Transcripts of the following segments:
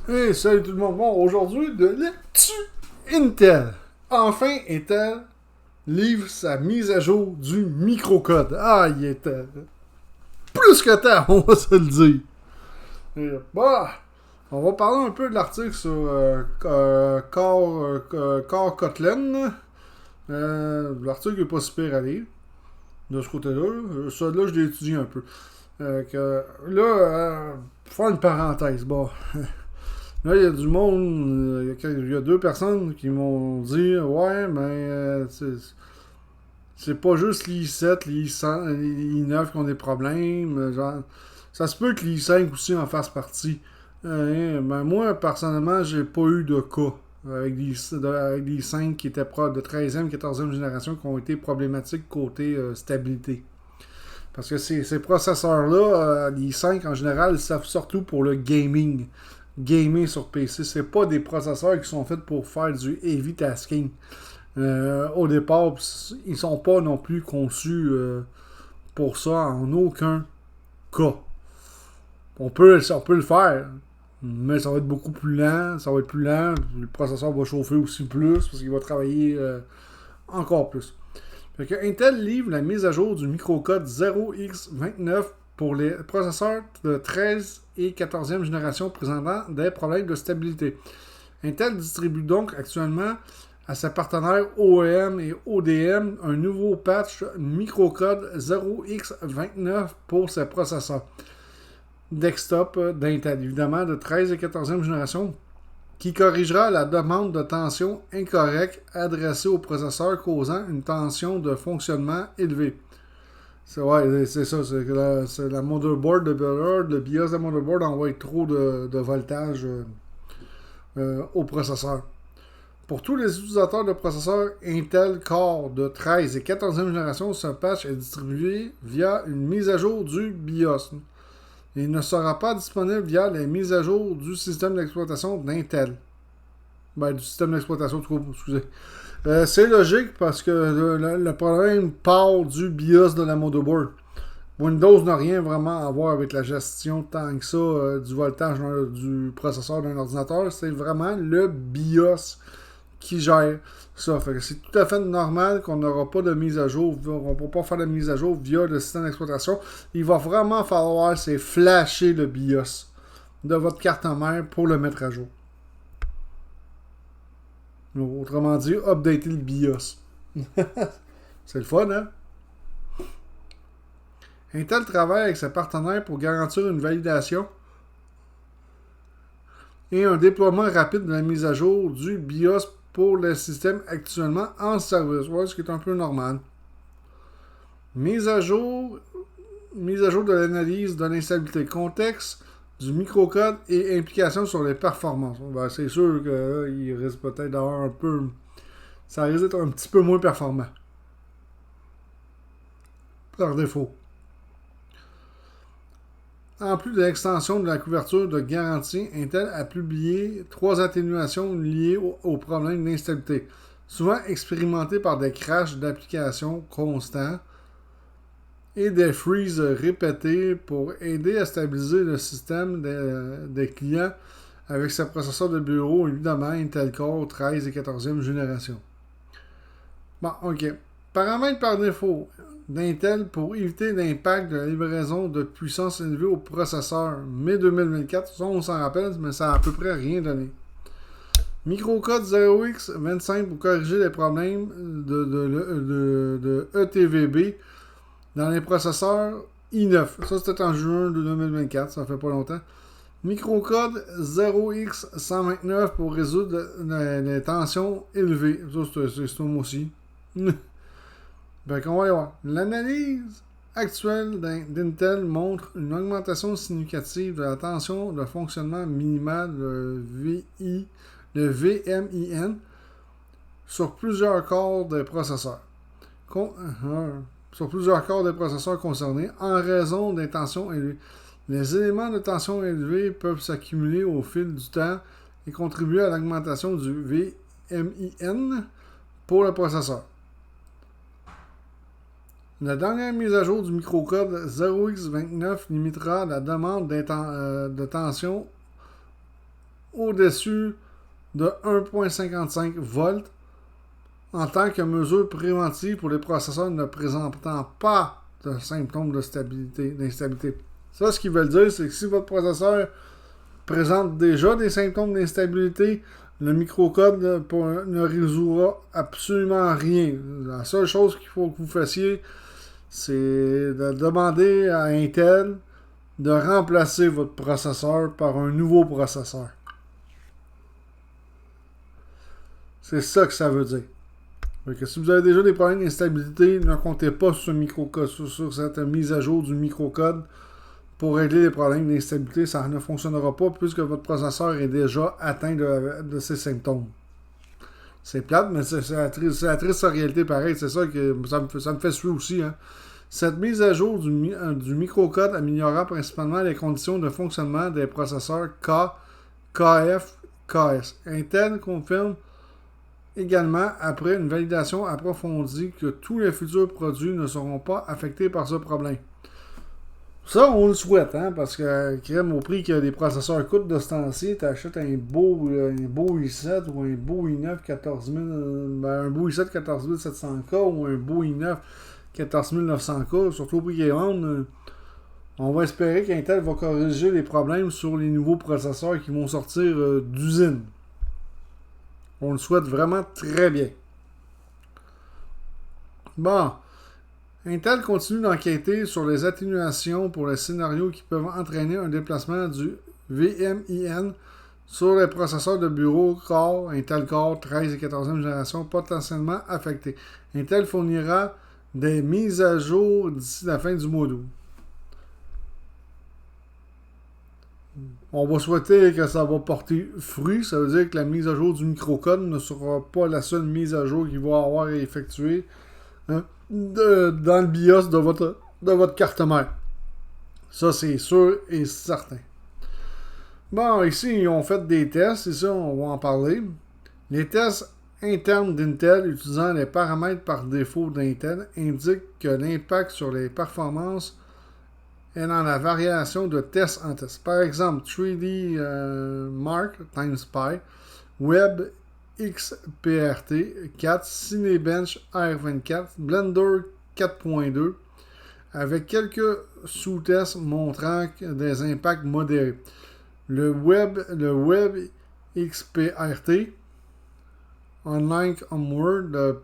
Hey, salut tout le monde. Bon, aujourd'hui, de l'actu Intel. Enfin, Intel livre sa mise à jour du microcode. Ah, il était plus que temps, on va se le dire. Bah, on va parler un peu de l'article sur Core Kotlin. L'article n'est pas super à lire, de ce côté-là. Ça, là, je l'ai étudié un peu. Pour faire une parenthèse, bon, là, il y a du monde, il y a deux personnes qui m'ont dit ouais, mais c'est pas juste l'I7, l'I9 qui ont des problèmes. Genre, ça se peut que l'I5 aussi en fasse partie. Ben moi, personnellement, j'ai pas eu de cas avec l'I5 qui étaient de 13e, 14e génération qui ont été problématiques côté stabilité. Parce que ces processeurs-là, l'I5 en général, ils servent surtout pour le gaming. Gamer sur PC. C'est pas des processeurs qui sont faits pour faire du heavy tasking. Au départ, ils sont pas non plus conçus pour ça en aucun cas. On peut le faire, mais ça va être beaucoup plus lent. Ça va être plus lent. Le processeur va chauffer aussi plus parce qu'il va travailler encore plus. Fait que Intel livre la mise à jour du microcode 0x29 pour les processeurs de 13 et 14e génération présentant des problèmes de stabilité. Intel distribue donc actuellement à ses partenaires OEM et ODM un nouveau patch microcode 0x29 pour ses processeurs desktop d'Intel, évidemment de 13 et 14e génération, qui corrigera la demande de tension incorrecte adressée au processeur causant une tension de fonctionnement élevée. C'est ça, c'est la motherboard le BIOS de la motherboard envoie trop de voltage au processeur. Pour tous les utilisateurs de processeurs Intel Core de 13 et 14e génération, ce patch est distribué via une mise à jour du BIOS. Il ne sera pas disponible via les mises à jour du système d'exploitation d'Intel. Ben, du système d'exploitation, excusez. C'est logique parce que le problème part du BIOS de la motherboard. Windows n'a rien vraiment à voir avec la gestion tant que ça du voltage du processeur d'un ordinateur. C'est vraiment le BIOS qui gère ça. Fait que c'est tout à fait normal qu'on n'aura pas de mise à jour. On ne peut pas faire de mise à jour via le système d'exploitation. Il va vraiment falloir flasher le BIOS de votre carte mère pour le mettre à jour. Autrement dit, updater le BIOS. C'est le fun, hein? Intel travaille avec ses partenaires pour garantir une validation et un déploiement rapide de la mise à jour du BIOS pour le système actuellement en service. Ouais, ce qui est un peu normal. Mise à jour de l'analyse de l'instabilité. Contexte du microcode et implications sur les performances. Ben, c'est sûr qu'il risque peut-être d'avoir un peu... Ça risque d'être un petit peu moins performant. Par défaut. En plus de l'extension de la couverture de garantie, Intel a publié 3 atténuations liées aux problèmes d'instabilité, souvent expérimentées par des crashs d'applications constants et des freezes répétés pour aider à stabiliser le système des clients avec ses processeurs de bureau, évidemment Intel Core 13 et 14e génération. Bon, ok. Paramètres par défaut d'Intel pour éviter l'impact de la livraison de puissance élevée au processeur. Mai 2024, ça on s'en rappelle, mais ça a à peu près rien donné. Microcode 0x25 pour corriger les problèmes de ETVB dans les processeurs i9. Ça c'était en juin de 2024, ça fait pas longtemps. Microcode 0x129 pour résoudre les tensions élevées. Ça c'est un mot aussi. Ben, on va y voir. L'analyse actuelle d'Intel montre une augmentation significative de la tension de fonctionnement minimale de VMIN sur plusieurs corps des processeurs. Sur plusieurs corps des processeurs concernés en raison des tensions élevées. Les éléments de tension élevés peuvent s'accumuler au fil du temps et contribuer à l'augmentation du VMIN pour le processeur. La dernière mise à jour du microcode 0x29 limitera la demande de tension au-dessus de 1,55 volts en tant que mesure préventive pour les processeurs ne présentant pas de symptômes d'instabilité. Ça, ce qu'ils veulent dire, c'est que si votre processeur présente déjà des symptômes d'instabilité, le microcode ne résoudra absolument rien. La seule chose qu'il faut que vous fassiez, c'est de demander à Intel de remplacer votre processeur par un nouveau processeur. C'est ça que ça veut dire. Donc, si vous avez déjà des problèmes d'instabilité, ne comptez pas sur ce microcode, sur cette mise à jour du microcode pour régler les problèmes d'instabilité. Ça ne fonctionnera pas puisque votre processeur est déjà atteint de ces symptômes. C'est plate, mais c'est la triste réalité pareil. C'est ça que ça me fait suer aussi. Hein. Cette mise à jour du microcode améliorera principalement les conditions de fonctionnement des processeurs K, KF, KS. Intel confirme également, après une validation approfondie, que tous les futurs produits ne seront pas affectés par ce problème. Ça, on le souhaite, hein, parce que, crème, au prix que les processeurs coûtent de ce temps-ci, tu achètes un beau i7 ou un beau i9 14000, un beau i7 14700K ou un beau i9 14900K, surtout au prix qu'ils vendent. On va espérer qu'Intel va corriger les problèmes sur les nouveaux processeurs qui vont sortir d'usine. On le souhaite vraiment très bien. Bon. Intel continue d'enquêter sur les atténuations pour les scénarios qui peuvent entraîner un déplacement du VMIN sur les processeurs de bureau Core, Intel Core 13 et 14e génération potentiellement affectés. Intel fournira des mises à jour d'ici la fin du mois d'août. On va souhaiter que ça va porter fruit. Ça veut dire que la mise à jour du microcode ne sera pas la seule mise à jour qu'il va avoir à effectuer dans le BIOS de votre carte mère. Ça, c'est sûr et certain. Bon, ici, ils ont fait des tests. Et ça, on va en parler. Les tests internes d'Intel utilisant les paramètres par défaut d'Intel indiquent que l'impact sur les performances est dans la variation de test en test. Par exemple, 3D Mark times Pi, Web XPRT 4, Cinebench R24, Blender 4.2, avec quelques sous-tests montrant des impacts modérés. Le Web XPRT, Unlike Homeworld, le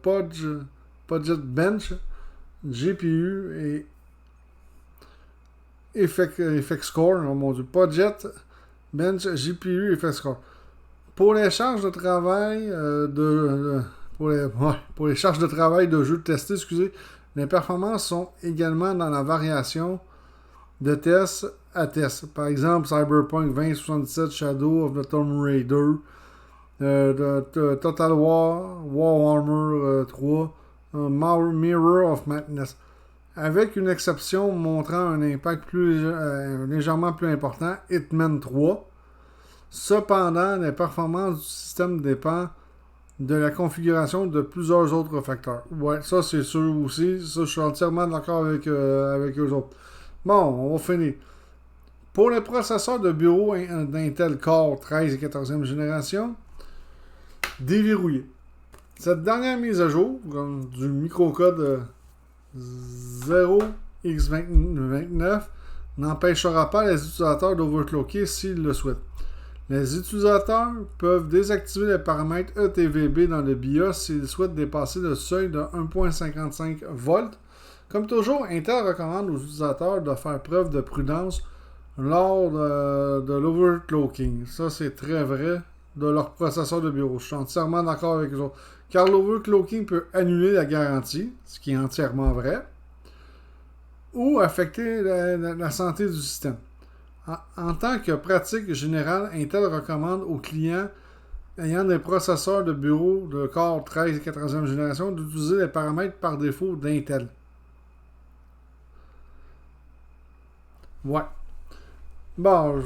Podget Bench, GPU et Effect Score, oh mon Dieu, Podget Bench, GPU, Effect Score. Pour les charges de travail pour les charges de travail de jeu testés, les performances sont également dans la variation de test à test. Par exemple, Cyberpunk 2077, Shadow of the Tomb Raider, Total War, Warhammer 3, Mirror of Madness. Avec une exception montrant un impact légèrement plus important, Hitman 3. Cependant, les performances du système dépendent de la configuration de plusieurs autres facteurs. Ouais, ça c'est sûr aussi. Ça, je suis entièrement d'accord avec eux autres. Bon, on va finir. Pour les processeurs de bureau d'Intel Core 13 et 14e génération, déverrouillé. Cette dernière mise à jour du microcode 0x29 n'empêchera pas les utilisateurs d'overclocker s'ils le souhaitent. Les utilisateurs peuvent désactiver les paramètres ETVB dans le BIOS s'ils souhaitent dépasser le seuil de 1.55 volts. Comme toujours, Intel recommande aux utilisateurs de faire preuve de prudence lors de l'overclocking. Ça, c'est très vrai de leur processeur de bureau. Je suis entièrement d'accord avec eux autres. Car l'overclocking peut annuler la garantie, ce qui est entièrement vrai, ou affecter la santé du système. En tant que pratique générale, Intel recommande aux clients ayant des processeurs de bureau de Core 13 et 14e génération d'utiliser les paramètres par défaut d'Intel. Ouais. Bon,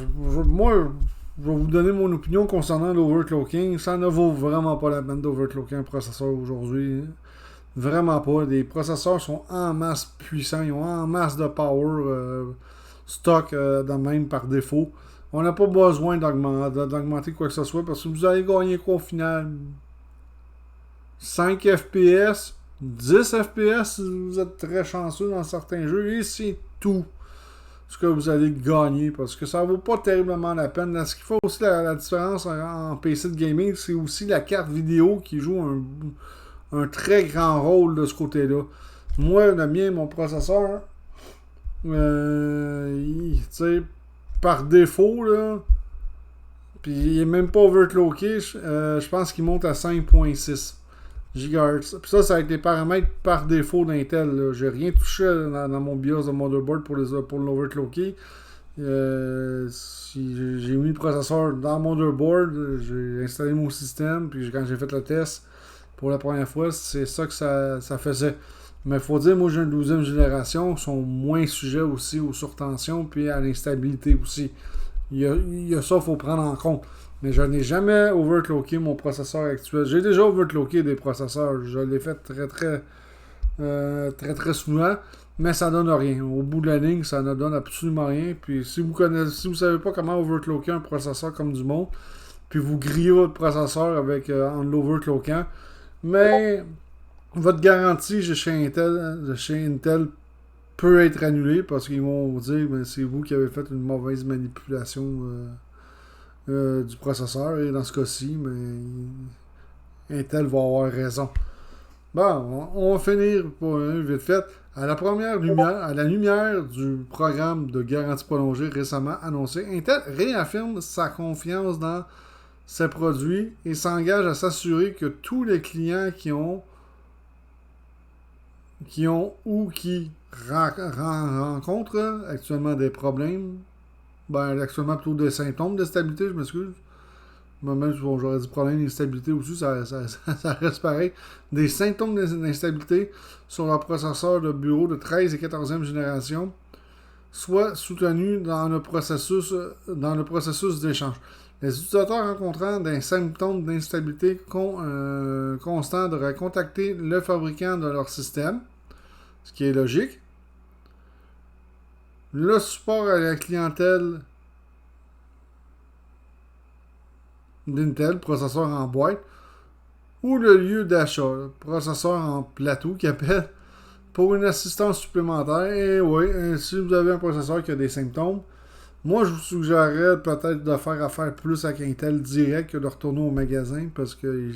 moi, je vais vous donner mon opinion concernant l'overclocking. Ça ne vaut vraiment pas la peine d'overclocker un processeur aujourd'hui. Vraiment pas. Les processeurs sont en masse puissants. Ils ont en masse de power stock de même par défaut. On n'a pas besoin d'augmenter quoi que ce soit parce que vous allez gagner quoi au final? 5 FPS, 10 FPS si vous êtes très chanceux dans certains jeux et c'est tout ce que vous allez gagner parce que ça vaut pas terriblement la peine. Là, ce qui fait aussi la différence en PC de gaming, c'est aussi la carte vidéo qui joue un très grand rôle de ce côté-là. Moi, le mien, mon processeur, tu sais, par défaut, là, puis il est même pas overclocké, je pense qu'il monte à 5.6 GHz. Puis ça a été les paramètres par défaut d'Intel. J'ai rien touché dans mon BIOS de motherboard pour l'overclocker. Si j'ai mis le processeur dans mon motherboard, j'ai installé mon système, puis quand j'ai fait le test pour la première fois, c'est ça que ça faisait. Mais il faut dire, moi j'ai une 12e génération, qui sont moins sujets aussi aux surtensions, puis à l'instabilité aussi. Il y a ça qu'il faut prendre en compte. Mais je n'ai jamais overclocké mon processeur actuel. J'ai déjà overclocké des processeurs. Je l'ai fait très souvent. Mais ça donne rien. Au bout de la ligne, ça ne donne absolument rien. Puis si vous savez pas comment overclocker un processeur comme du monde, puis vous grillez votre processeur en l'overclockant, mais votre garantie chez Intel peut être annulée parce qu'ils vont vous dire ben, c'est vous qui avez fait une mauvaise manipulation du processeur. Et dans ce cas-ci, Intel va avoir raison. Bon, on va finir pour vite fait. À la lumière du programme de garantie prolongée récemment annoncé, Intel réaffirme sa confiance dans ses produits et s'engage à s'assurer que tous les clients qui ont ou qui rencontrent actuellement des problèmes, actuellement plutôt des symptômes de stabilité, je m'excuse. Même j'aurais dit problème d'instabilité aussi, ça reste pareil. Des symptômes d'instabilité sur leur processeur de bureau de 13 et 14e génération, soit soutenus dans le processus d'échange. Les utilisateurs rencontrant des symptômes d'instabilité constants devraient contacter le fabricant de leur système, ce qui est logique. Le support à la clientèle d'Intel, processeur en boîte, ou le lieu d'achat, processeur en plateau qui appelle pour une assistance supplémentaire. Et oui, si vous avez un processeur qui a des symptômes, moi je vous suggérerais peut-être de faire affaire plus avec Intel direct que de retourner au magasin parce que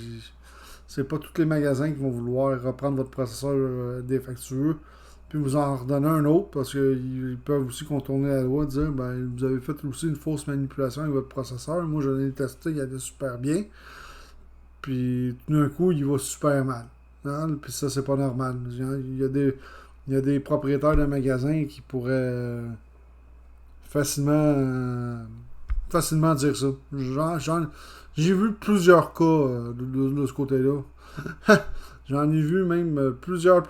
c'est pas tous les magasins qui vont vouloir reprendre votre processeur défectueux puis vous en redonner un autre parce qu'ils peuvent aussi contourner la loi et dire ben vous avez fait aussi une fausse manipulation avec votre processeur. Moi je l'ai testé, il allait super bien. Puis tout d'un coup, il va super mal. Hein? Puis ça, c'est pas normal. Il y a des propriétaires de magasins qui pourraient facilement dire ça. J'ai vu plusieurs cas de ce côté-là. J'en ai vu même plusieurs.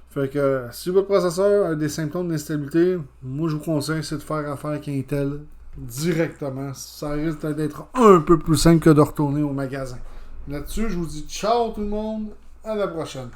Fait que si votre processeur a des symptômes d'instabilité, moi je vous conseille c'est de faire affaire avec Intel directement. Ça risque d'être un peu plus simple que de retourner au magasin. Là-dessus, je vous dis ciao tout le monde, à la prochaine.